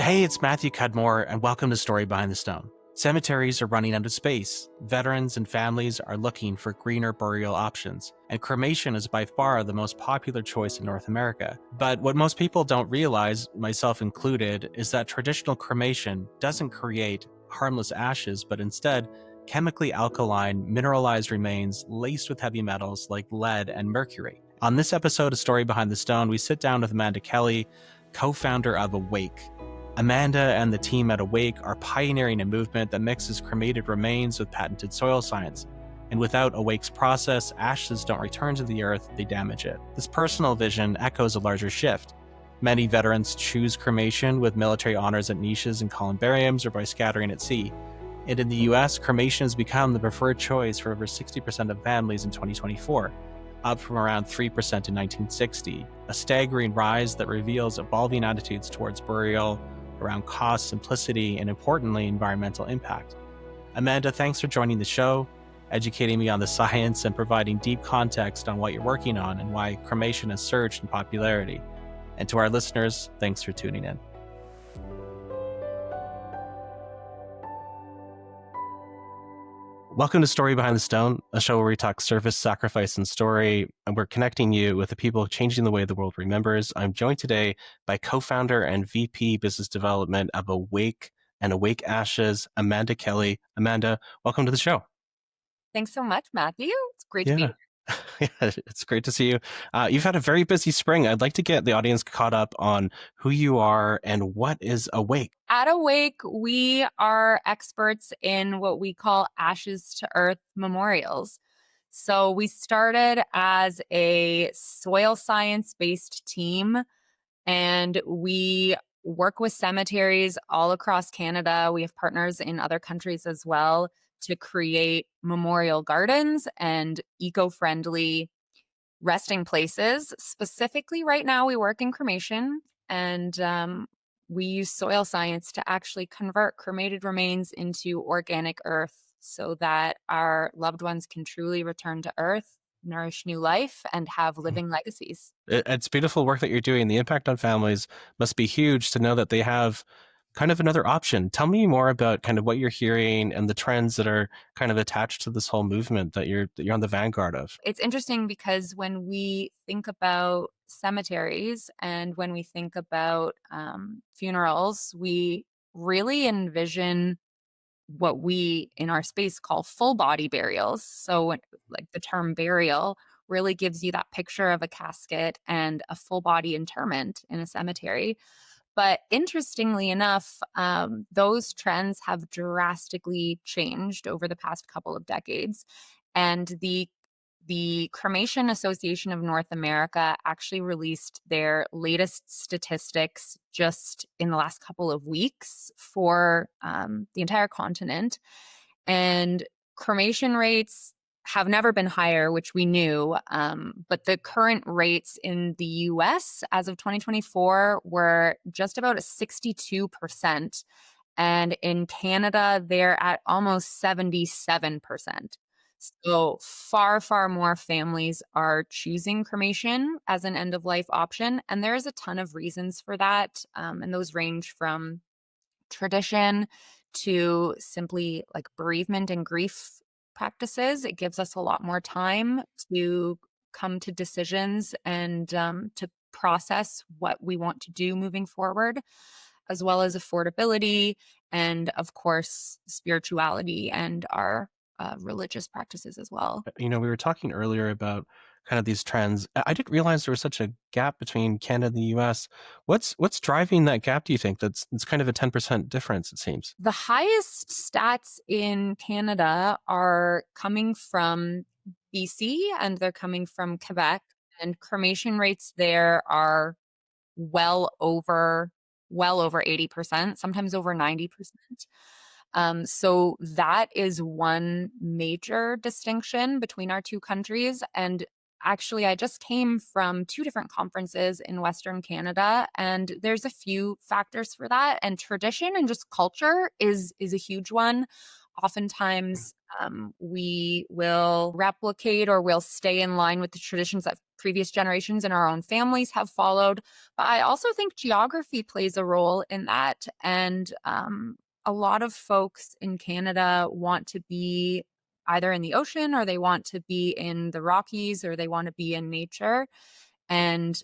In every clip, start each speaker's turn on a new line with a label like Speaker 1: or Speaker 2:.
Speaker 1: Hey, it's Matthew Cudmore, and welcome to Story Behind the Stone. Cemeteries are running out of space. Veterans and families are looking for greener burial options, and cremation is by far the most popular choice in North America. But what most people don't realize, myself included, is that traditional cremation doesn't create harmless ashes, but instead chemically alkaline, mineralized remains laced with heavy metals like lead and mercury. On this episode of Story Behind the Stone, we sit down with Amanda Kelly, co-founder of Awake. Amanda and the team at Awake are pioneering a movement that mixes cremated remains with patented soil science. And without Awake's process, ashes don't return to the earth, they damage it. This personal vision echoes a larger shift. Many veterans choose cremation with military honors at niches and columbariums or by scattering at sea. And in the US, cremation has become the preferred choice for over 60% of families in 2024, up from around 3% in 1960, a staggering rise that reveals evolving attitudes towards burial, around cost, simplicity, and importantly, environmental impact. Amanda, thanks for joining the show, educating me on the science and providing deep context on what you're working on and why cremation has surged in popularity. And to our listeners, thanks for tuning in. Welcome to Story Behind the Stone, a show where we talk service, sacrifice, and story, and we're connecting you with the people changing the way the world remembers. I'm joined today by co-founder and VP Business Development of Awake and Awake Ashes, Amanda Kelly. Amanda, welcome to the show.
Speaker 2: Thanks so much, Matthew. It's great to be here.
Speaker 1: Yeah, it's great to see you. You've had a very busy spring. I'd like to get the audience caught up on who you are and what is Awake.
Speaker 2: At Awake, we are experts in what we call ashes to earth memorials. So we started as a soil science-based team, and we work with cemeteries all across Canada. We have partners in other countries as well to create memorial gardens and eco-friendly resting places. Specifically, right now, we work in cremation, and we use soil science to actually convert cremated remains into organic earth so that our loved ones can truly return to earth, nourish new life, and have living legacies.
Speaker 1: It's beautiful work that you're doing. The impact on families must be huge to know that they have kind of another option. Tell me more about kind of what you're hearing and the trends that are kind of attached to this whole movement that you're on the vanguard of.
Speaker 2: It's interesting because when we think about cemeteries and when we think about funerals, we really envision what we in our space call full body burials. So like the term burial really gives you that picture of a casket and a full body interment in a cemetery. But interestingly enough, those trends have drastically changed over the past couple of decades. And the Cremation Association of North America actually released their latest statistics just in the last couple of weeks for the entire continent. And cremation rates have never been higher, which we knew. But the current rates in the US as of 2024 were just about 62%. And in Canada, they're at almost 77%. So far, far more families are choosing cremation as an end of life option. And there's a ton of reasons for that. And those range from tradition to simply like bereavement and grief practices. It gives us a lot more time to come to decisions and to process what we want to do moving forward, as well as affordability and, of course, spirituality and our religious practices as well.
Speaker 1: We were talking earlier about kind of these trends. I didn't realize there was such a gap between Canada and the US. What's driving that gap, do you think? It's kind of a 10% difference, it seems.
Speaker 2: The highest stats in Canada are coming from BC and they're coming from Quebec, and cremation rates there are well over 80%, sometimes over 90%. So that is one major distinction between our two countries. And actually, I just came from two different conferences in Western Canada, and there's a few factors for that. And tradition and just culture is a huge one. Oftentimes, we will replicate or we'll stay in line with the traditions that previous generations in our own families have followed. But I also think geography plays a role in that. And a lot of folks in Canada want to be either in the ocean or they want to be in the Rockies or they want to be in nature. And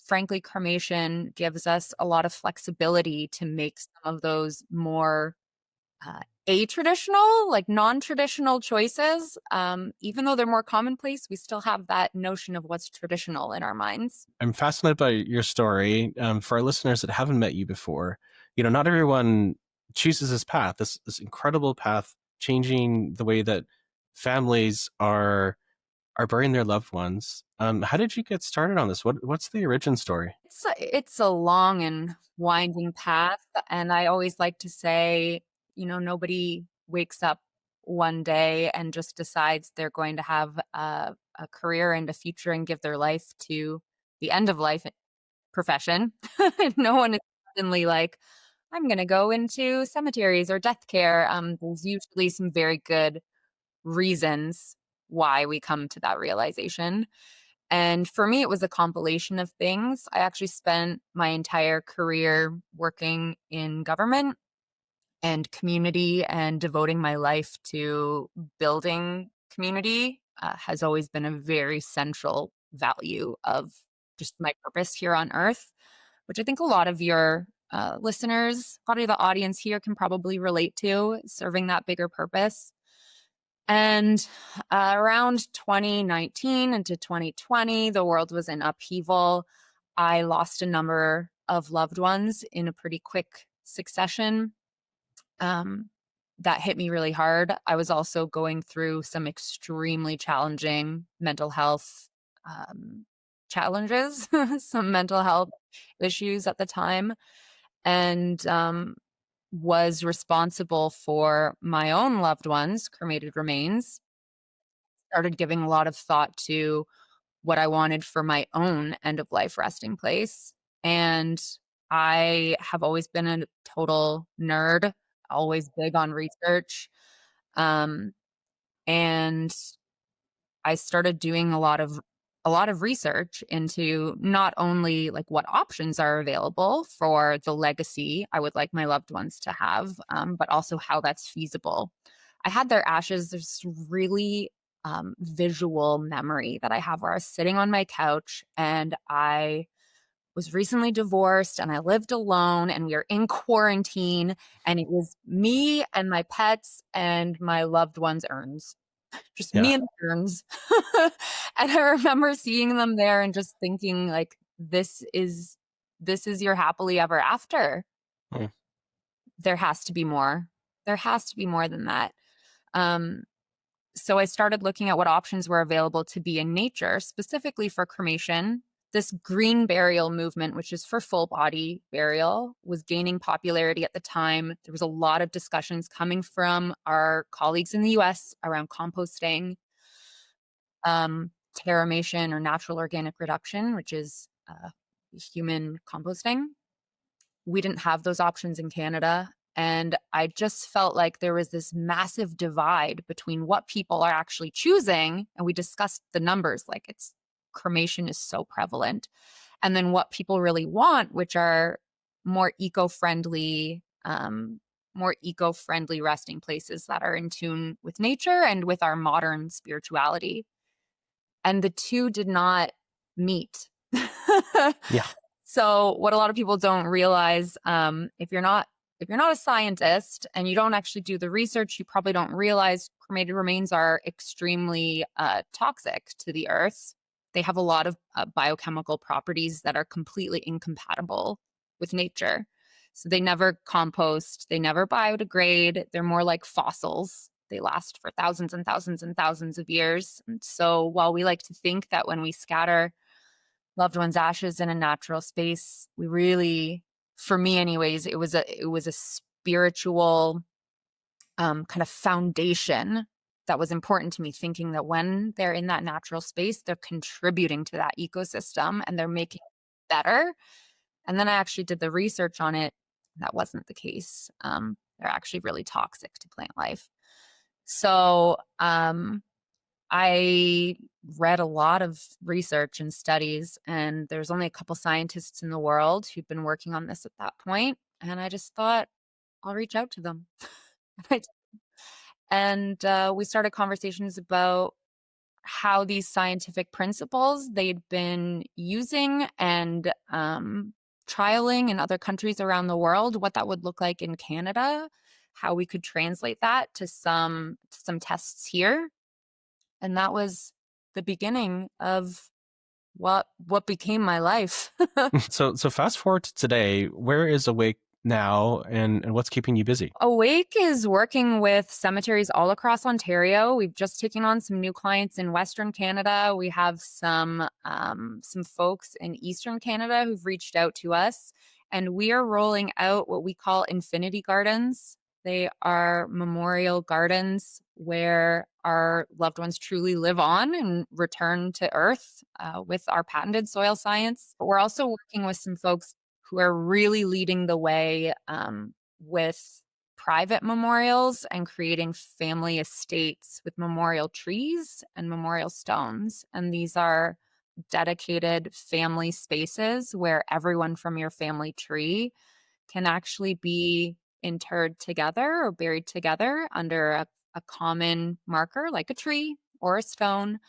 Speaker 2: frankly, cremation gives us a lot of flexibility to make some of those more a-traditional, like non-traditional choices. Even though they're more commonplace, we still have that notion of what's traditional in our minds.
Speaker 1: I'm fascinated by your story. For our listeners that haven't met you before, not everyone chooses this path, this incredible path, changing the way that families are burying their loved ones. How did you get started on this? What's the origin story?
Speaker 2: It's a long and winding path, and I always like to say, nobody wakes up one day and just decides they're going to have a career and a future and give their life to the end of life profession. No one is suddenly like, I'm going to go into cemeteries or death care. There's usually some very good reasons why we come to that realization. And for me, it was a compilation of things. I actually spent my entire career working in government and community, and devoting my life to building community has always been a very central value of just my purpose here on earth, which I think a lot of your listeners, a lot of the audience here can probably relate to, serving that bigger purpose. And around 2019 into 2020, the world was in upheaval. I lost a number of loved ones in a pretty quick succession. Um, that hit me really hard. I was also going through some extremely challenging mental health challenges, some mental health issues at the time, and was responsible for my own loved ones' cremated remains. Started giving a lot of thought to what I wanted for my own end of life resting place. And I have always been a total nerd, always big on research. Um, and I started doing a lot of research into not only like what options are available for the legacy I would like my loved ones to have, but also how that's feasible. I had their ashes. There's really visual memory that I have where I was sitting on my couch and I was recently divorced and I lived alone and we were in quarantine and it was me and my pets and my loved ones' urns, just
Speaker 1: Yeah.
Speaker 2: me and urns. And I remember seeing them there and just thinking like, this is your happily ever after.
Speaker 1: Hmm.
Speaker 2: There has to be more. There has to be more than that. Um, so I started looking at what options were available to be in nature, specifically for cremation. This green burial movement, which is for full body burial, was gaining popularity at the time. There was a lot of discussions coming from our colleagues in the US around composting, cremation or natural organic reduction, which is human composting. We didn't have those options in Canada. And I just felt like there was this massive divide between what people are actually choosing. And we discussed the numbers, like it's cremation is so prevalent. And then what people really want, which are more eco-friendly, resting places that are in tune with nature and with our modern spirituality. And the two did not meet.
Speaker 1: Yeah.
Speaker 2: So what a lot of people don't realize, if you're not a scientist and you don't actually do the research, you probably don't realize cremated remains are extremely toxic to the earth. They have a lot of biochemical properties that are completely incompatible with nature. So they never compost, they never biodegrade. They're more like fossils. They last for thousands and thousands and thousands of years. And so while we like to think that when we scatter loved one's ashes in a natural space, we really, for me anyways, it was a spiritual kind of foundation that was important to me, thinking that when they're in that natural space, they're contributing to that ecosystem and they're making it better. And then I actually did the research on it. That wasn't the case. They're actually really toxic to plant life. So I read a lot of research and studies, and there's only a couple scientists in the world who'd been working on this at that point. And I just thought, I'll reach out to them. And we started conversations about how these scientific principles they'd been using and trialing in other countries around the world, what that would look like in Canada, how we could translate that to some tests here. And that was the beginning of what became my life.
Speaker 1: So fast forward to today. Where is Awake now, and what's keeping you busy?
Speaker 2: Awake is working with cemeteries all across Ontario. We've just taken on some new clients in Western Canada. We have some folks in Eastern Canada who've reached out to us, and we are rolling out what we call infinity gardens. They are memorial gardens where our loved ones truly live on and return to Earth with our patented soil science. But we're also working with some folks who are really leading the way with private memorials and creating family estates with memorial trees and memorial stones. And these are dedicated family spaces where everyone from your family tree can actually be interred together or buried together under a common marker like a tree or a stone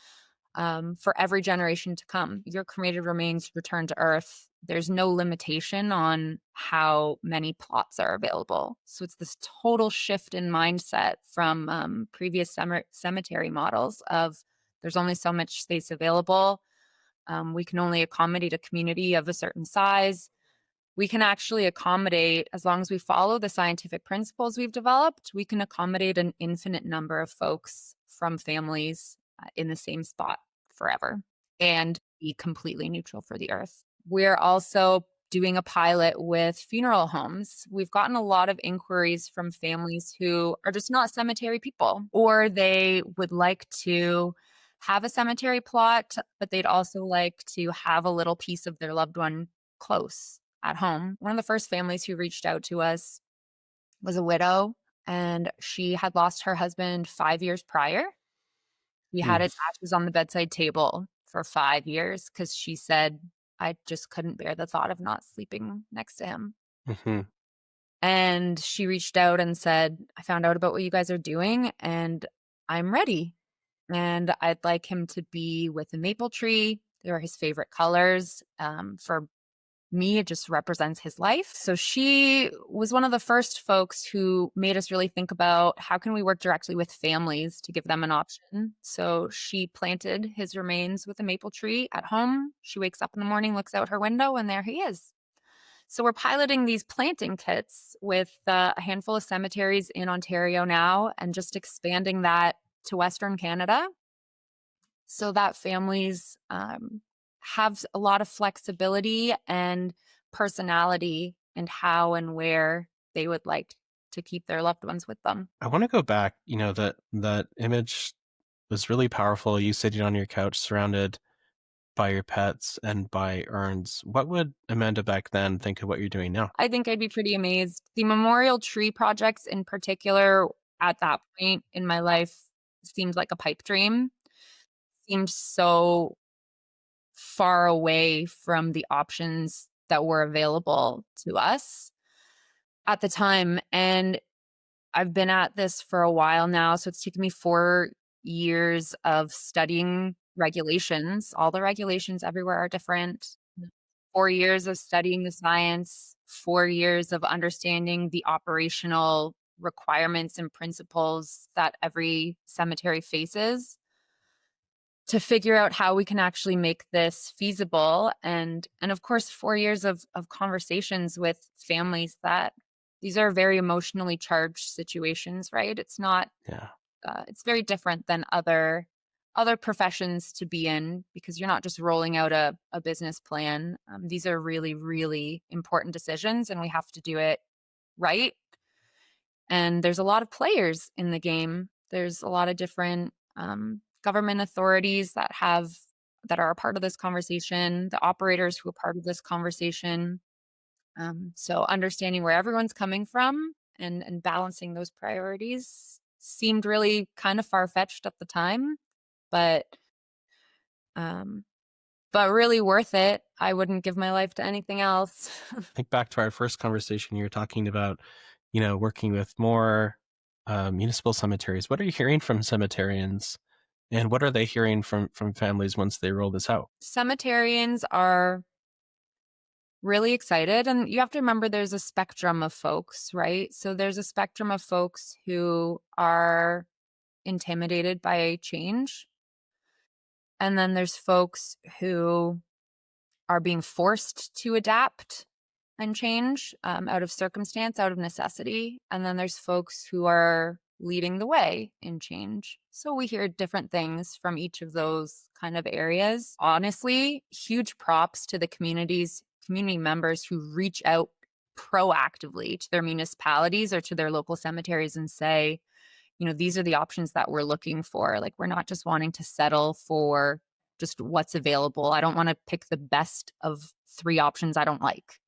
Speaker 2: for every generation to come. Your cremated remains return to Earth. There's no limitation on how many plots are available. So it's this total shift in mindset from previous cemetery models of there's only so much space available. We can only accommodate a community of a certain size. We can actually accommodate, as long as we follow the scientific principles we've developed, we can accommodate an infinite number of folks from families in the same spot forever and be completely neutral for the earth. We're also doing a pilot with funeral homes. We've gotten a lot of inquiries from families who are just not cemetery people, or they would like to have a cemetery plot, but they'd also like to have a little piece of their loved one close at home. One of the first families who reached out to us was a widow, and she had lost her husband 5 years prior. We had his ashes on the bedside table for 5 years because she said, I just couldn't bear the thought of not sleeping next to him.
Speaker 1: Mm-hmm.
Speaker 2: And she reached out and said, I found out about what you guys are doing and I'm ready. And I'd like him to be with a maple tree. They were his favorite colors. For me, it just represents his life. So she was one of the first folks who made us really think about how can we work directly with families to give them an option. So she planted his remains with a maple tree at home. She wakes up in the morning, looks out her window, and there he is. So we're piloting these planting kits with a handful of cemeteries in Ontario now and just expanding that to Western Canada so that families have a lot of flexibility and personality in how and where they would like to keep their loved ones with them.
Speaker 1: I want to go back. That image was really powerful. You sitting on your couch, surrounded by your pets and by urns. What would Amanda back then think of what you're doing now?
Speaker 2: I think I'd be pretty amazed. The memorial tree projects in particular at that point in my life seemed like a pipe dream, seemed so far away from the options that were available to us at the time. And I've been at this for a while now. So it's taken me 4 years of studying regulations. All the regulations everywhere are different. 4 years of studying the science, 4 years of understanding the operational requirements and principles that every cemetery faces to figure out how we can actually make this feasible. And of course 4 years of conversations with families that these are very emotionally charged situations, right? It's not
Speaker 1: Yeah.
Speaker 2: it's very different than other professions to be in because you're not just rolling out a business plan. These are really, really important decisions and we have to do it right. And there's a lot of players in the game. There's a lot of different government authorities that are a part of this conversation, the operators who are part of this conversation. So understanding where everyone's coming from and balancing those priorities seemed really kind of far-fetched at the time, but um, but really worth it. I wouldn't give my life to anything else.
Speaker 1: Think back to our first conversation, you were talking about, you know, working with more municipal cemeteries. What are you hearing from cemeterians, and what are they hearing from families once they roll this out?
Speaker 2: Cemeterians are really excited, and you have to remember there's a spectrum of folks, right? So there's a spectrum of folks who are intimidated by change, and then there's folks who are being forced to adapt and change out of circumstance, out of necessity. And then there's folks who are leading the way in change. So we hear different things from each of those kind of areas. Honestly, huge props to the community members who reach out proactively to their municipalities or to their local cemeteries and say, you know, these are the options that we're looking for. Like, we're not just wanting to settle for just what's available. I don't want to pick the best of three options I don't like.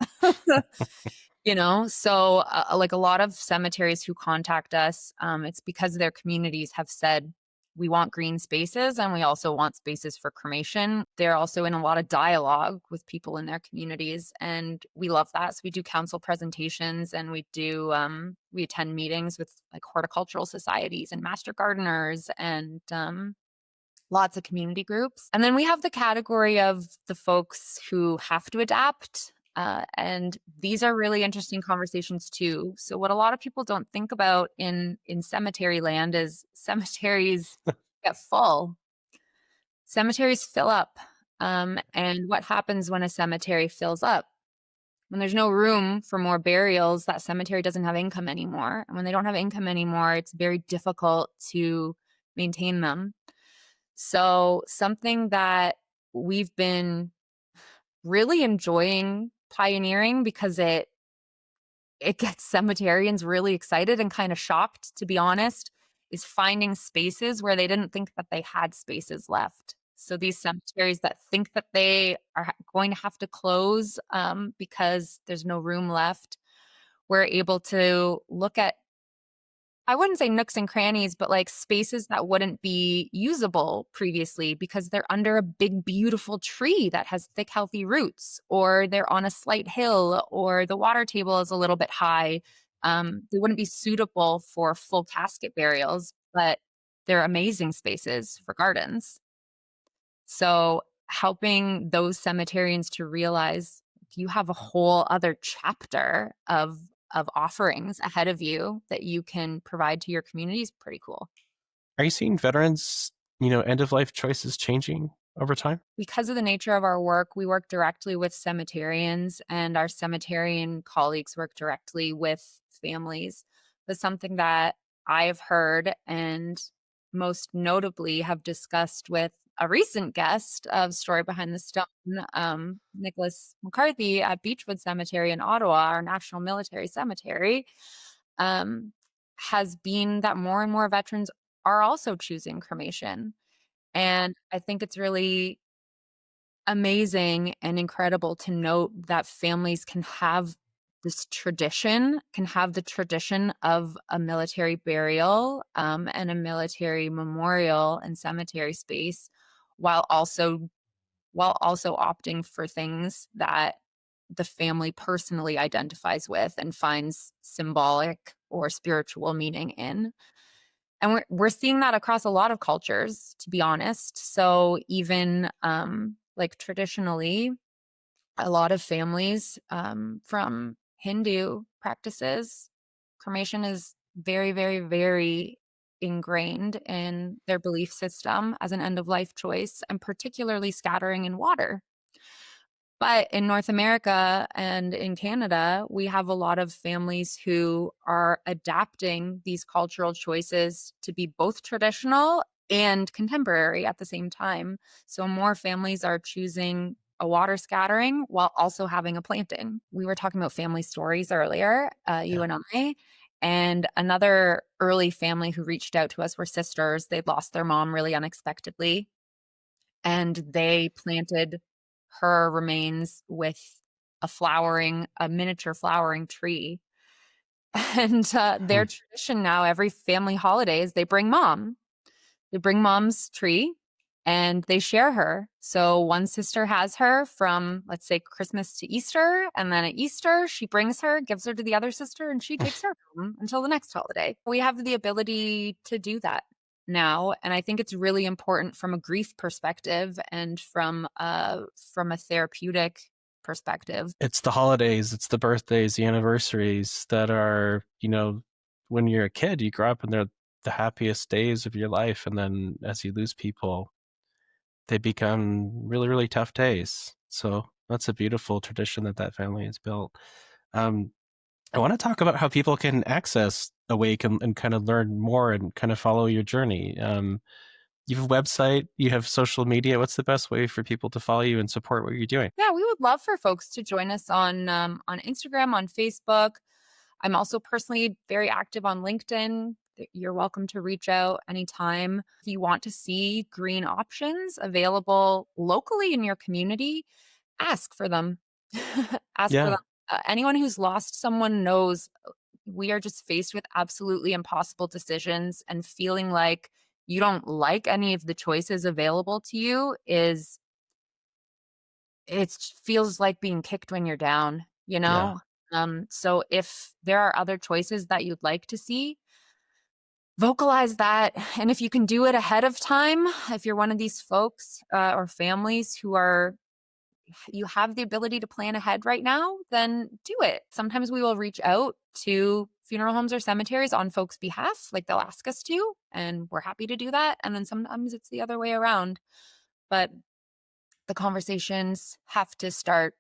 Speaker 2: You know, so like a lot of cemeteries who contact us, it's because their communities have said, we want green spaces and we also want spaces for cremation. They're also in a lot of dialogue with people in their communities, and we love that. So we do council presentations, and we attend meetings with like horticultural societies and master gardeners and lots of community groups. And then we have the category of the folks who have to adapt. And these are really interesting conversations too. So what a lot of people don't think about in cemetery land is cemeteries get full. Cemeteries fill up. And what happens when a cemetery fills up? When there's no room for more burials, that cemetery doesn't have income anymore. And when they don't have income anymore, it's very difficult to maintain them. So something that we've been really enjoying pioneering, because it gets cemeterians really excited and kind of shocked, to be honest, is finding spaces where they didn't think that they had spaces left. So these cemeteries that think that they are going to have to close because there's no room left, we're able to look at, I wouldn't say nooks and crannies, but like spaces that wouldn't be usable previously because they're under a big, beautiful tree that has thick, healthy roots, or they're on a slight hill, or the water table is a little bit high. They wouldn't be suitable for full casket burials, but they're amazing spaces for gardens. So helping those cemeterians to realize you have a whole other chapter of offerings ahead of you that you can provide to your community is pretty cool.
Speaker 1: Are you seeing veterans, you know, end of life choices changing over time?
Speaker 2: Because of the nature of our work, we work directly with cemeterians, and our cemeterian colleagues work directly with families. But something that I've heard and most notably have discussed with a recent guest of Story Behind the Stone, Nicholas McCarthy at Beechwood Cemetery in Ottawa, our national military cemetery, um, has been that more and more veterans are also choosing cremation. And I think it's really amazing and incredible to note that families can have this tradition, can have the tradition of a military burial and a military memorial and cemetery space, while also opting for things that the family personally identifies with and finds symbolic or spiritual meaning in. And we're seeing that across a lot of cultures, to be honest. So even like traditionally, a lot of families from Hindu practices, cremation is very, very, very ingrained in their belief system as an end of life choice, and particularly scattering in water. But in North America and in Canada, we have a lot of families who are adapting these cultural choices to be both traditional and contemporary at the same time. So more families are choosing a water scattering while also having a planting. We were talking about family stories earlier, you
Speaker 1: Yeah.
Speaker 2: and I. And another early family who reached out to us were sisters. They'd lost their mom really unexpectedly, and they planted her remains with a miniature flowering tree. And
Speaker 1: Hmm.
Speaker 2: their tradition now, every family holidays, they bring mom. They bring mom's tree and they share her. So one sister has her from, let's say, Christmas to Easter. And then at Easter, she brings her, gives her to the other sister, and she takes her home until the next holiday. We have the ability to do that now. And I think it's really important from a grief perspective and from a therapeutic perspective.
Speaker 1: It's the holidays, it's the birthdays, the anniversaries that are, when you're a kid, you grow up and they're the happiest days of your life. And then as you lose people, they become really, really tough days. So that's a beautiful tradition that family has built. Um, I want to talk about how people can access Awake and kind of learn more and kind of follow your journey. You have a website, you have social media. What's the best way for people to follow you and support what you're doing?
Speaker 2: Yeah, we would love for folks to join us on Instagram, on Facebook. I'm also personally very active on LinkedIn. You're welcome to reach out anytime. If you want to see green options available locally in your community, ask for them. Ask for them.
Speaker 1: Yeah,
Speaker 2: Anyone who's lost someone knows we are just faced with absolutely impossible decisions, and feeling like you don't like any of the choices available to you is it feels like being kicked when you're down, you
Speaker 1: yeah.
Speaker 2: know? So if there are other choices that you'd like to see, vocalize that. And if you can do it ahead of time, if you're one of these folks or families you have the ability to plan ahead right now, then do it. Sometimes we will reach out to funeral homes or cemeteries on folks' behalf, like they'll ask us to, and we're happy to do that. And then sometimes it's the other way around. But the conversations have to start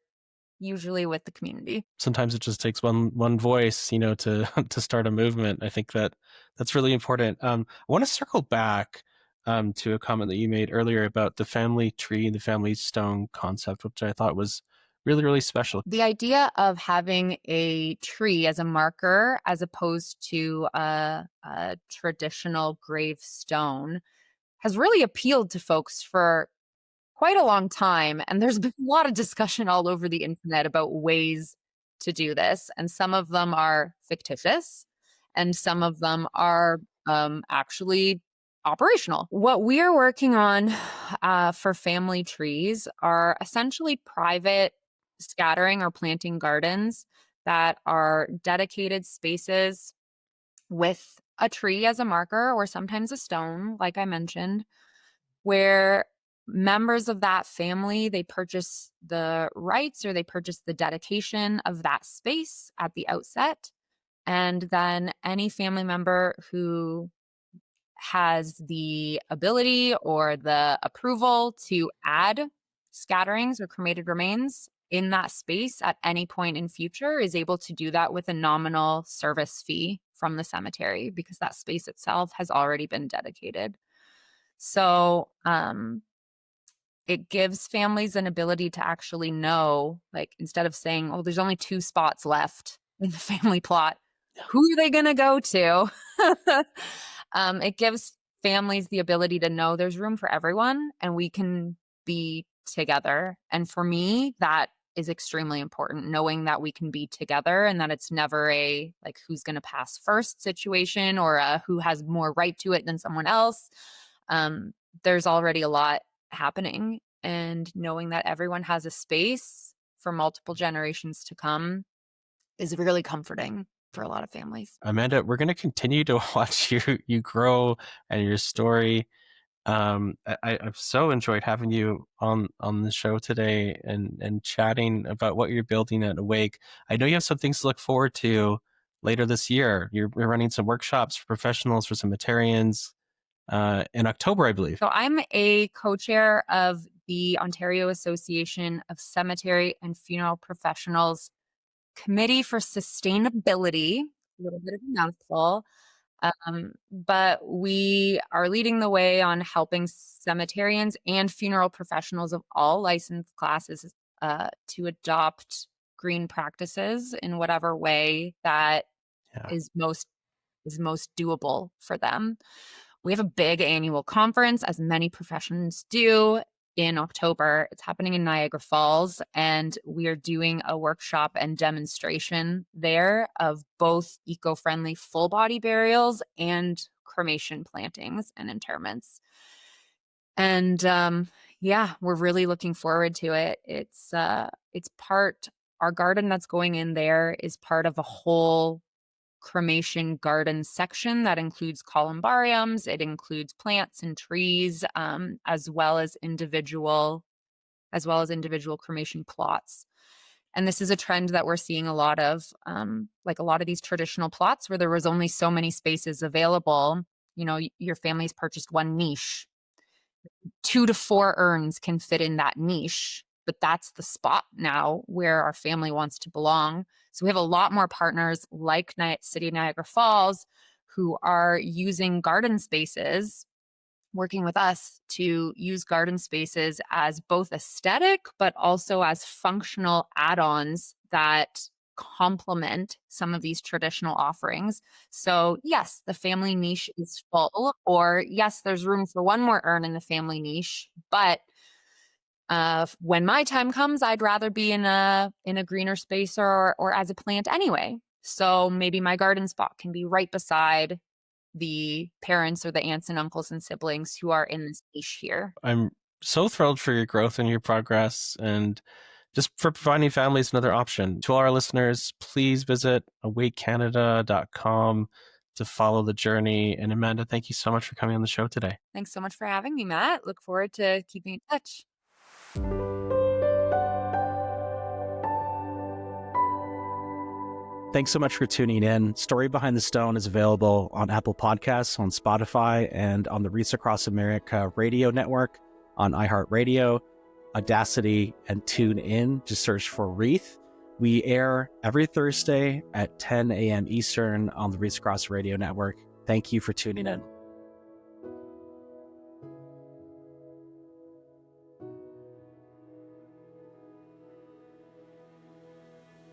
Speaker 2: usually with the community.
Speaker 1: Sometimes it just takes one voice, to to start a movement. I think that's really important. I want to circle back to a comment that you made earlier about the family tree and the family stone concept, which I thought was really, really special.
Speaker 2: The idea of having a tree as a marker as opposed to a traditional gravestone has really appealed to folks for quite a long time. And there's been a lot of discussion all over the internet about ways to do this. And some of them are fictitious, and some of them are actually operational. What we are working on for family trees are essentially private scattering or planting gardens that are dedicated spaces with a tree as a marker or sometimes a stone, like I mentioned, where members of that family they purchase the rights or they purchase the dedication of that space at the outset, and then any family member who has the ability or the approval to add scatterings or cremated remains in that space at any point in future is able to do that with a nominal service fee from the cemetery because that space itself has already been dedicated. So it gives families an ability to actually know, like, instead of saying, oh, there's only 2 spots left in the family plot, who are they going to go to? It gives families the ability to know there's room for everyone and we can be together. And for me, that is extremely important, knowing that we can be together and that it's never a like who's going to pass first situation or who has more right to it than someone else. There's already a lot happening, and knowing that everyone has a space for multiple generations to come is really comforting for a lot of families.
Speaker 1: Amanda, we're going to continue to watch you grow and your story. I've so enjoyed having you on the show today and chatting about what you're building at Awake. I know you have some things to look forward to later this year. You're running some workshops for professionals, for cemeterians, in October, I believe.
Speaker 2: So I'm a co-chair of the Ontario Association of Cemetery and Funeral Professionals Committee for Sustainability. A little bit of a mouthful. But we are leading the way on helping cemeterians and funeral professionals of all licensed classes to adopt green practices in whatever way that
Speaker 1: Yeah.
Speaker 2: is most doable for them. We have a big annual conference, as many professions do. in October. It's happening in Niagara Falls, and we are doing a workshop and demonstration there of both eco-friendly full body burials and cremation plantings and interments. And yeah, we're really looking forward to it. It's part, our garden that's going in there is part of a whole cremation garden section that includes columbariums. It includes plants and trees, as well as individual cremation plots. And this is a trend that we're seeing a lot of, like a lot of these traditional plots where there was only so many spaces available. You know, your family's purchased one niche, 2 to 4 urns can fit in that niche, but that's the spot now where our family wants to belong. So we have a lot more partners like City of Niagara Falls who are using garden spaces, working with us to use garden spaces as both aesthetic, but also as functional add-ons that complement some of these traditional offerings. So yes, the family niche is full, or yes, there's room for one more urn in the family niche, but when my time comes, I'd rather be in a greener space or as a plant anyway. So maybe my garden spot can be right beside the parents or the aunts and uncles and siblings who are in this niche here.
Speaker 1: I'm so thrilled for your growth and your progress, and just for providing families another option. To all our listeners, please visit awakecanada.com to follow the journey. And Amanda, thank you so much for coming on the show today.
Speaker 2: Thanks so much for having me, Matt. Look forward to keeping in touch.
Speaker 1: Thanks so much for tuning in. Story Behind the Stone is available on Apple Podcasts, on Spotify, and on the Reach Across America radio network, on iHeartRadio, Audacity, and TuneIn. Just search for Wreath. We air every Thursday at 10 a.m. Eastern on the Reach Across Radio Network. Thank you for tuning in.